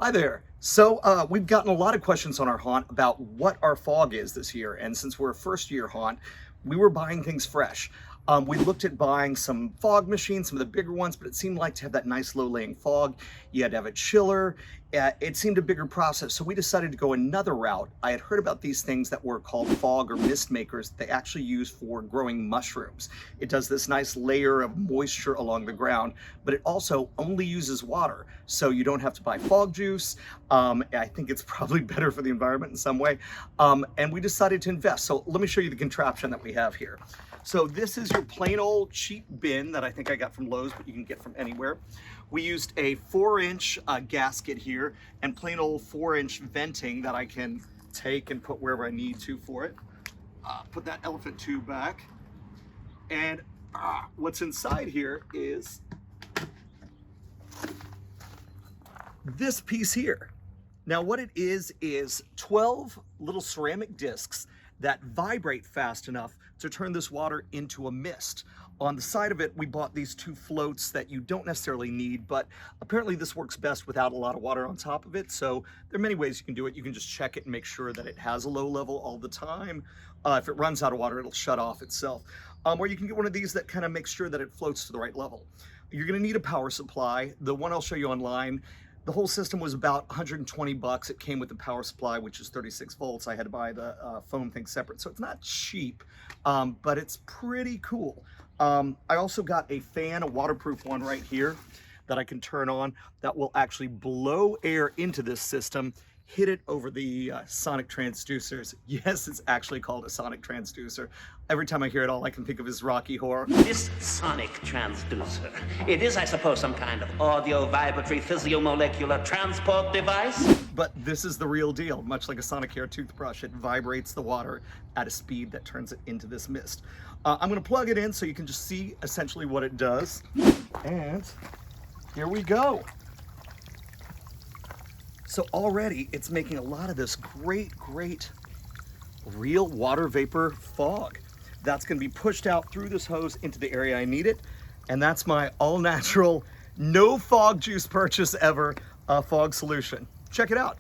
Hi there. So we've gotten a lot of questions on our haunt about what our fog is this year. And since we're a first year haunt, we were buying things fresh. We looked at buying some fog machines, some of the bigger ones, but it seemed like to have that nice low laying fog, you had to have a chiller. It seemed a bigger process. So we decided to go another route. I had heard about these things that were called fog or mist makers. They actually use for growing mushrooms. It does this nice layer of moisture along the ground, but it also only uses water. So you don't have to buy fog juice. I think it's probably better for the environment in some way. And we decided to invest. So let me show you the contraption that we have here. So this is your plain old cheap bin that I think I got from Lowe's, but you can get from anywhere. We used a 4-inch gasket here and plain old 4-inch venting that I can take and put wherever I need to for it. Put that elephant tube back. And what's inside here is this piece here. Now what it is 12 little ceramic discs that vibrate fast enough to turn this water into a mist. On the side of it, we bought these 2 floats that you don't necessarily need, but apparently this works best without a lot of water on top of it. So there are many ways you can do it. You can just check it and make sure that it has a low level all the time. If it runs out of water, it'll shut off itself. Or you can get one of these that kind of makes sure that it floats to the right level. You're gonna need a power supply. The one I'll show you online, the whole system was about 120 bucks. It came with the power supply, which is 36 volts. I had to buy the foam thing separate. So it's not cheap, but it's pretty cool. I also got a fan, a waterproof one right here that I can turn on that will actually blow air into this system, hit it over the sonic transducers. Yes, it's actually called a sonic transducer. Every time I hear it, all I can think of is Rocky Horror. This sonic transducer, it is, I suppose, some kind of audio vibratory physiomolecular transport device? But this is the real deal. Much like a Sonicare toothbrush, it vibrates the water at a speed that turns it into this mist. I'm gonna plug it in so you can just see essentially what it does. And here we go. So already it's making a lot of this great real water vapor fog. That's gonna be pushed out through this hose into the area I need it. And that's my all natural, no fog juice purchase ever, fog solution. Check it out.